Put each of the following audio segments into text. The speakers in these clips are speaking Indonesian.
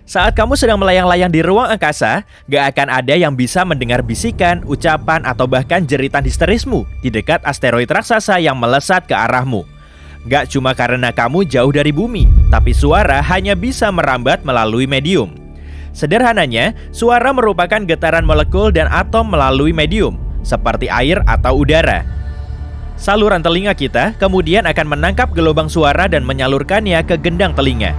Saat kamu sedang melayang-layang di ruang angkasa, gak akan ada yang bisa mendengar bisikan, ucapan, atau bahkan jeritan histerismu di dekat asteroid raksasa yang melesat ke arahmu. Gak cuma karena kamu jauh dari bumi, tapi suara hanya bisa merambat melalui medium. Sederhananya, suara merupakan getaran molekul dan atom melalui medium, seperti air atau udara. Saluran telinga kita kemudian akan menangkap gelombang suara dan menyalurkannya ke gendang telinga.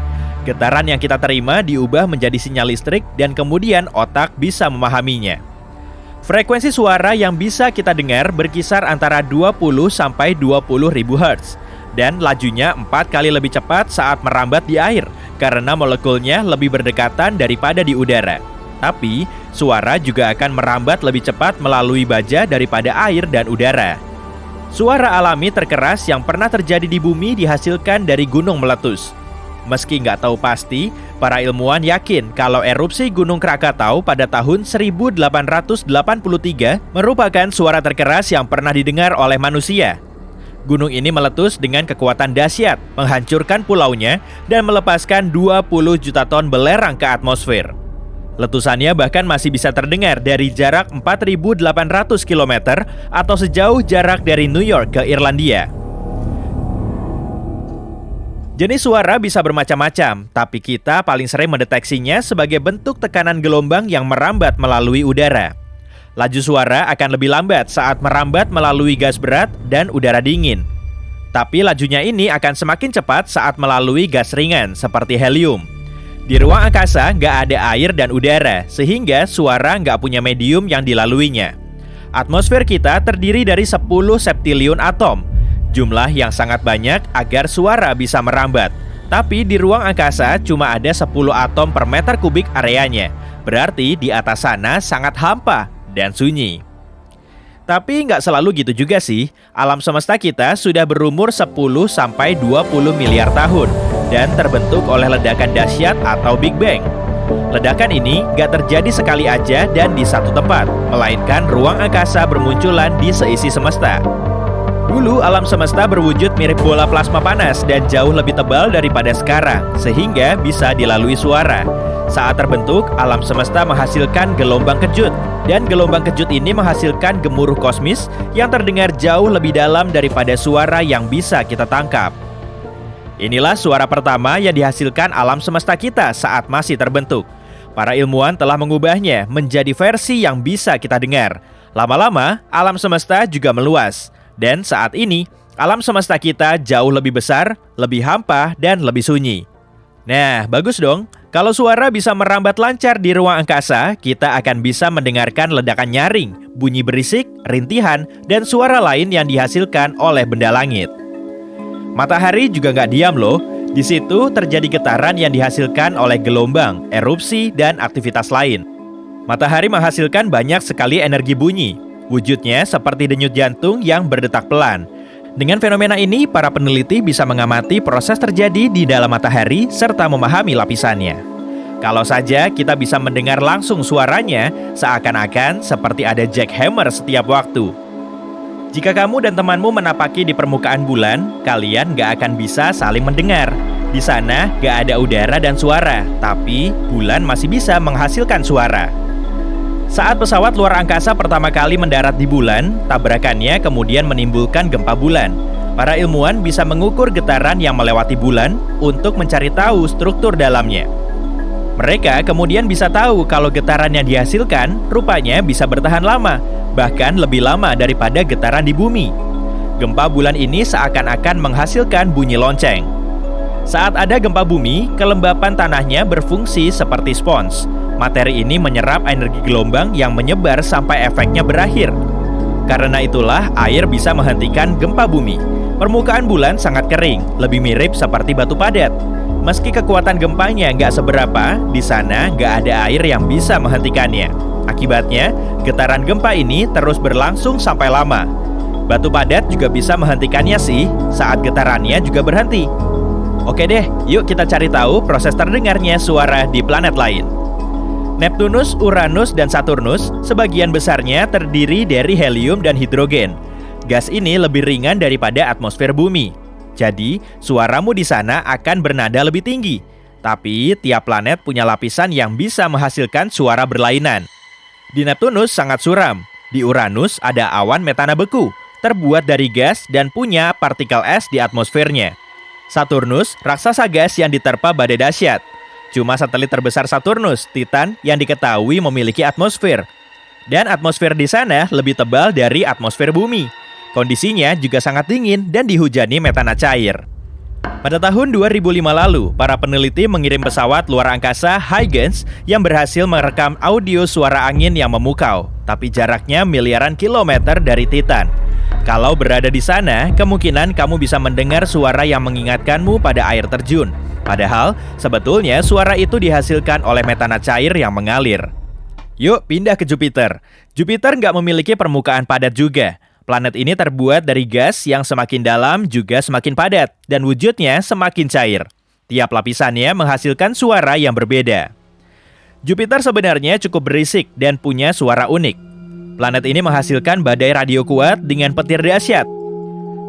Getaran yang kita terima diubah menjadi sinyal listrik dan kemudian otak bisa memahaminya. Frekuensi suara yang bisa kita dengar berkisar antara 20 sampai 20 ribu Hz dan lajunya 4 kali lebih cepat saat merambat di air karena molekulnya lebih berdekatan daripada di udara. Tapi, suara juga akan merambat lebih cepat melalui baja daripada air dan udara. Suara alami terkeras yang pernah terjadi di bumi dihasilkan dari gunung meletus. Meski nggak tahu pasti, para ilmuwan yakin kalau erupsi Gunung Krakatau pada tahun 1883 merupakan suara terkeras yang pernah didengar oleh manusia. Gunung ini meletus dengan kekuatan dahsyat, menghancurkan pulaunya, dan melepaskan 20 juta ton belerang ke atmosfer. Letusannya bahkan masih bisa terdengar dari jarak 4.800 km atau sejauh jarak dari New York ke Irlandia. Jenis suara bisa bermacam-macam, tapi kita paling sering mendeteksinya sebagai bentuk tekanan gelombang yang merambat melalui udara. Laju suara akan lebih lambat saat merambat melalui gas berat dan udara dingin. Tapi lajunya ini akan semakin cepat saat melalui gas ringan seperti helium. Di ruang angkasa nggak ada air dan udara, sehingga suara nggak punya medium yang dilaluinya. Atmosfer kita terdiri dari 10 septiliun atom, jumlah yang sangat banyak agar suara bisa merambat. Tapi di ruang angkasa cuma ada 10 atom per meter kubik areanya. Berarti di atas sana sangat hampa dan sunyi. Tapi nggak selalu gitu juga sih. Alam semesta kita sudah berumur 10 sampai 20 miliar tahun dan terbentuk oleh ledakan dahsyat atau Big Bang. Ledakan ini nggak terjadi sekali aja dan di satu tempat, melainkan ruang angkasa bermunculan di seisi semesta. Dulu alam semesta berwujud mirip bola plasma panas dan jauh lebih tebal daripada sekarang, sehingga bisa dilalui suara. Saat terbentuk, alam semesta menghasilkan gelombang kejut, dan gelombang kejut ini menghasilkan gemuruh kosmis yang terdengar jauh lebih dalam daripada suara yang bisa kita tangkap. Inilah suara pertama yang dihasilkan alam semesta kita saat masih terbentuk. Para ilmuwan telah mengubahnya menjadi versi yang bisa kita dengar. Lama-lama, alam semesta juga meluas. Dan saat ini, alam semesta kita jauh lebih besar, lebih hampa, dan lebih sunyi. Nah, bagus dong. Kalau suara bisa merambat lancar di ruang angkasa, kita akan bisa mendengarkan ledakan nyaring, bunyi berisik, rintihan, dan suara lain yang dihasilkan oleh benda langit. Matahari juga nggak diam loh. Di situ terjadi getaran yang dihasilkan oleh gelombang, erupsi, dan aktivitas lain. Matahari menghasilkan banyak sekali energi bunyi. Wujudnya seperti denyut jantung yang berdetak pelan. Dengan fenomena ini, para peneliti bisa mengamati proses terjadi di dalam matahari serta memahami lapisannya. Kalau saja kita bisa mendengar langsung suaranya, seakan-akan seperti ada jackhammer setiap waktu. Jika kamu dan temanmu menapaki di permukaan bulan, kalian gak akan bisa saling mendengar. Di sana gak ada udara dan suara, tapi bulan masih bisa menghasilkan suara. Saat pesawat luar angkasa pertama kali mendarat di bulan, tabrakannya kemudian menimbulkan gempa bulan. Para ilmuwan bisa mengukur getaran yang melewati bulan untuk mencari tahu struktur dalamnya. Mereka kemudian bisa tahu kalau getaran yang dihasilkan rupanya bisa bertahan lama, bahkan lebih lama daripada getaran di bumi. Gempa bulan ini seakan-akan menghasilkan bunyi lonceng. Saat ada gempa bumi, kelembapan tanahnya berfungsi seperti spons. Materi ini menyerap energi gelombang yang menyebar sampai efeknya berakhir. Karena itulah air bisa menghentikan gempa bumi. Permukaan bulan sangat kering, lebih mirip seperti batu padat. Meski kekuatan gempanya nggak seberapa, di sana nggak ada air yang bisa menghentikannya. Akibatnya, getaran gempa ini terus berlangsung sampai lama. Batu padat juga bisa menghentikannya sih, saat getarannya juga berhenti. Oke deh, yuk kita cari tahu proses terdengarnya suara di planet lain. Neptunus, Uranus, dan Saturnus sebagian besarnya terdiri dari helium dan hidrogen. Gas ini lebih ringan daripada atmosfer bumi. Jadi, suaramu di sana akan bernada lebih tinggi. Tapi tiap planet punya lapisan yang bisa menghasilkan suara berlainan. Di Neptunus sangat suram. Di Uranus ada awan metana beku, terbuat dari gas dan punya partikel es di atmosfernya. Saturnus, raksasa gas yang diterpa badai dahsyat. Cuma satelit terbesar Saturnus, Titan, yang diketahui memiliki atmosfer. Dan atmosfer di sana lebih tebal dari atmosfer bumi. Kondisinya juga sangat dingin dan dihujani metana cair. Pada tahun 2005 lalu, para peneliti mengirim pesawat luar angkasa Huygens yang berhasil merekam audio suara angin yang memukau, tapi jaraknya miliaran kilometer dari Titan. Kalau berada di sana, kemungkinan kamu bisa mendengar suara yang mengingatkanmu pada air terjun. Padahal, sebetulnya suara itu dihasilkan oleh metana cair yang mengalir. Yuk, pindah ke Jupiter. Jupiter nggak memiliki permukaan padat juga. Planet ini terbuat dari gas yang semakin dalam juga semakin padat, dan wujudnya semakin cair. Tiap lapisannya menghasilkan suara yang berbeda. Jupiter sebenarnya cukup berisik dan punya suara unik. Planet ini menghasilkan badai radio kuat dengan petir dahsyat.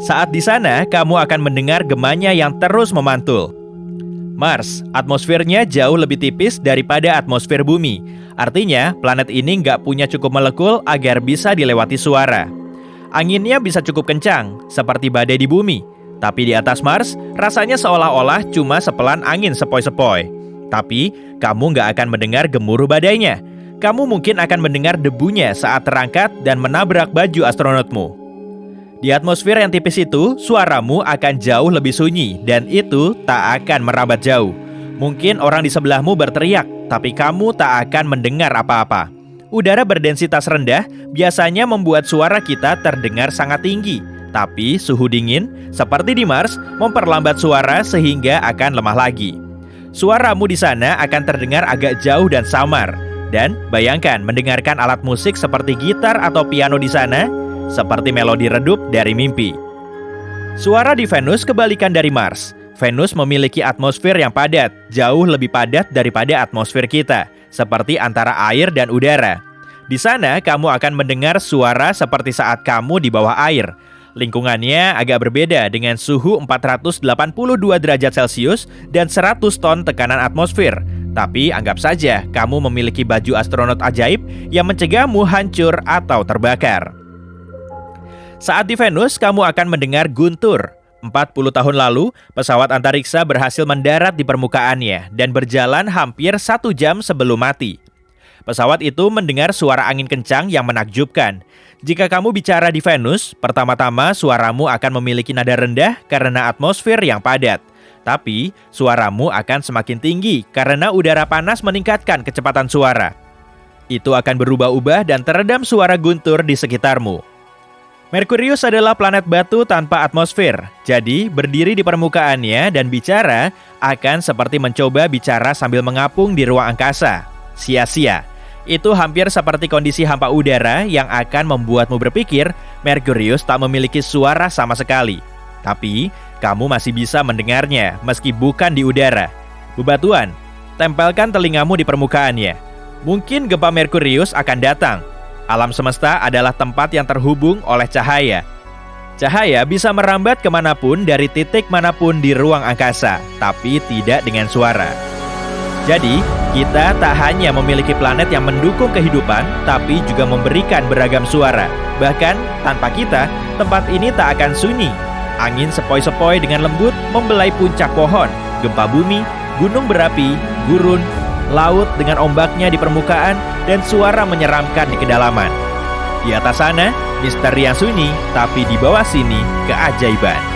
Saat di sana, kamu akan mendengar gemanya yang terus memantul. Mars, atmosfernya jauh lebih tipis daripada atmosfer bumi. Artinya, planet ini nggak punya cukup molekul agar bisa dilewati suara. Anginnya bisa cukup kencang, seperti badai di bumi. Tapi di atas Mars, rasanya seolah-olah cuma sepelan angin sepoi-sepoi. Tapi, kamu nggak akan mendengar gemuruh badainya. Kamu mungkin akan mendengar debunya saat terangkat dan menabrak baju astronotmu. Di atmosfer yang tipis itu, suaramu akan jauh lebih sunyi dan itu tak akan merambat jauh. Mungkin orang di sebelahmu berteriak, tapi kamu tak akan mendengar apa-apa. Udara berdensitas rendah biasanya membuat suara kita terdengar sangat tinggi, tapi suhu dingin, seperti di Mars, memperlambat suara sehingga akan lemah lagi. Suaramu di sana akan terdengar agak jauh dan samar. Dan bayangkan mendengarkan alat musik seperti gitar atau piano di sana, seperti melodi redup dari mimpi. Suara di Venus kebalikan dari Mars. Venus memiliki atmosfer yang padat, jauh lebih padat daripada atmosfer kita, seperti antara air dan udara. Di sana kamu akan mendengar suara seperti saat kamu di bawah air. Lingkungannya agak berbeda dengan suhu 482 derajat Celcius dan 100 ton tekanan atmosfer. Tapi anggap saja kamu memiliki baju astronot ajaib yang mencegahmu hancur atau terbakar. Saat di Venus, kamu akan mendengar guntur. 40 tahun lalu, pesawat antariksa berhasil mendarat di permukaannya dan berjalan hampir 1 jam sebelum mati. Pesawat itu mendengar suara angin kencang yang menakjubkan. Jika kamu bicara di Venus, pertama-tama suaramu akan memiliki nada rendah karena atmosfer yang padat. Tapi, suaramu akan semakin tinggi karena udara panas meningkatkan kecepatan suara. Itu akan berubah-ubah dan teredam suara guntur di sekitarmu. Merkurius adalah planet batu tanpa atmosfer, jadi berdiri di permukaannya dan bicara akan seperti mencoba bicara sambil mengapung di ruang angkasa. Sia-sia. Itu hampir seperti kondisi hampa udara yang akan membuatmu berpikir Merkurius tak memiliki suara sama sekali. Tapi, kamu masih bisa mendengarnya meski bukan di udara. Bebatuan, tempelkan telingamu di permukaannya. Mungkin gempa Merkurius akan datang. Alam semesta adalah tempat yang terhubung oleh cahaya. Cahaya bisa merambat kemanapun dari titik manapun di ruang angkasa, tapi tidak dengan suara. Jadi, kita tak hanya memiliki planet yang mendukung kehidupan, tapi juga memberikan beragam suara. Bahkan, tanpa kita, tempat ini tak akan sunyi. Angin sepoi-sepoi dengan lembut membelai puncak pohon, gempa bumi, gunung berapi, gurun, laut dengan ombaknya di permukaan, dan suara menyeramkan di kedalaman. Di atas sana, misteri yang sunyi, tapi di bawah sini, keajaiban.